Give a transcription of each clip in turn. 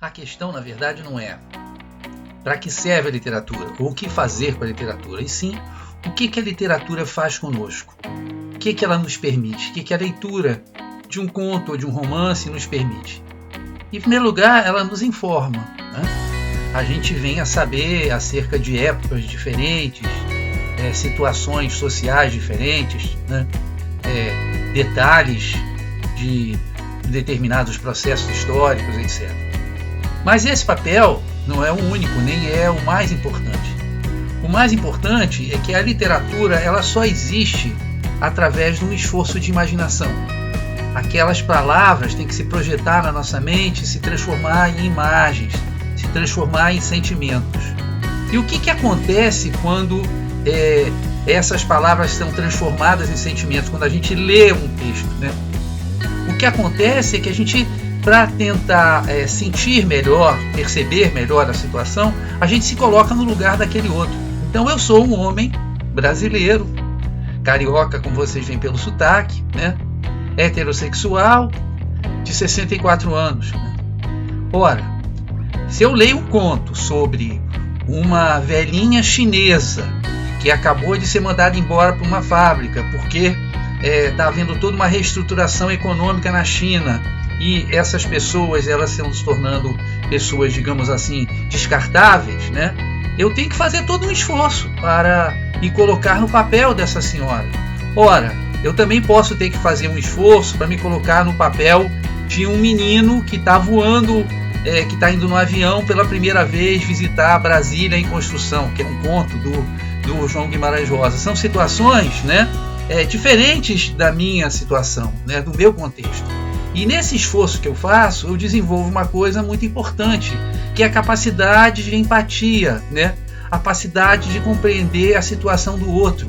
A questão, na verdade, não é para que serve a literatura ou o que fazer com a literatura, e sim o que a literatura faz conosco, o que ela nos permite, o que a leitura de um conto ou de um romance nos permite. Em primeiro lugar, ela nos informa, né? A gente vem a saber acerca de épocas diferentes, situações sociais diferentes, né? Detalhes de determinados processos históricos, etc. Mas esse papel não é o único, nem é o mais importante. O mais importante é que a literatura ela só existe através de um esforço de imaginação. Aquelas palavras têm que se projetar na nossa mente, se transformar em imagens, se transformar em sentimentos. E o que acontece quando essas palavras são transformadas em sentimentos, quando a gente lê um texto, né? O que acontece é que a gente, para tentar sentir melhor, perceber melhor a situação, a gente se coloca no lugar daquele outro. Então eu sou um homem brasileiro, carioca, como vocês veem pelo sotaque, né? Heterossexual, de 64 anos. Né? Ora, se eu leio um conto sobre uma velhinha chinesa que acabou de ser mandada embora para uma fábrica porque está havendo toda uma reestruturação econômica na China e essas pessoas elas estão se tornando pessoas, digamos assim, descartáveis, né? Eu tenho que fazer todo um esforço para me colocar no papel dessa senhora. Ora, eu também posso ter que fazer um esforço para me colocar no papel de um menino que está voando, que está indo no avião pela primeira vez visitar Brasília em construção, que é um conto do João Guimarães Rosa. São situações, né, diferentes da minha situação, né, do meu contexto. E nesse esforço que eu faço, eu desenvolvo uma coisa muito importante, que é a capacidade de empatia, né, a capacidade de compreender a situação do outro.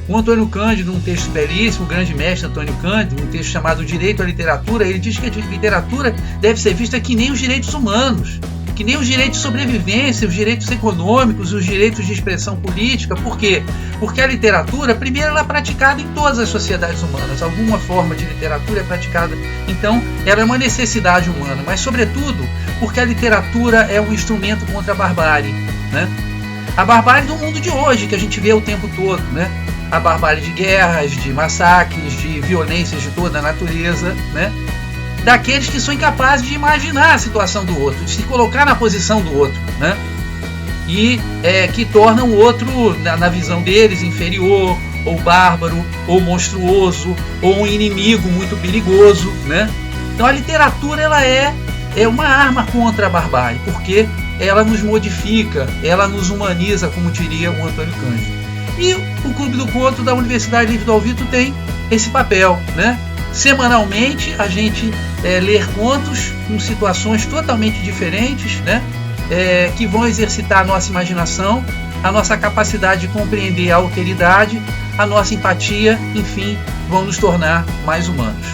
O Antônio Cândido, num texto belíssimo, o grande mestre Antônio Cândido, um texto chamado Direito à Literatura, ele diz que a literatura deve ser vista que nem os direitos humanos, que nem os direitos de sobrevivência, os direitos econômicos, os direitos de expressão política. Por quê? Porque a literatura, primeiro, ela é praticada em todas as sociedades humanas. Alguma forma de literatura é praticada. Então, ela é uma necessidade humana, mas, sobretudo, porque a literatura é um instrumento contra a barbárie, né? A barbárie do mundo de hoje, que a gente vê o tempo todo, né? A barbárie de guerras, de massacres, de violências de toda a natureza, né? Daqueles que são incapazes de imaginar a situação do outro, de se colocar na posição do outro, né? E que tornam o outro, na visão deles, inferior, ou bárbaro, ou monstruoso, ou um inimigo muito perigoso, né? Então a literatura ela é uma arma contra a barbárie, porque ela nos modifica, ela nos humaniza, como diria o Antônio Cândido. E o Clube do Conto da Universidade Livre do Alvito tem esse papel, né? Semanalmente a gente ler contos com situações totalmente diferentes, né? Que vão exercitar a nossa imaginação, a nossa capacidade de compreender a alteridade, a nossa empatia, enfim, vão nos tornar mais humanos.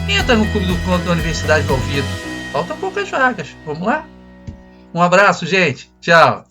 Entra no Clube do Conto da Universidade do Alvito. Faltam poucas vagas. Vamos lá? Um abraço, gente. Tchau.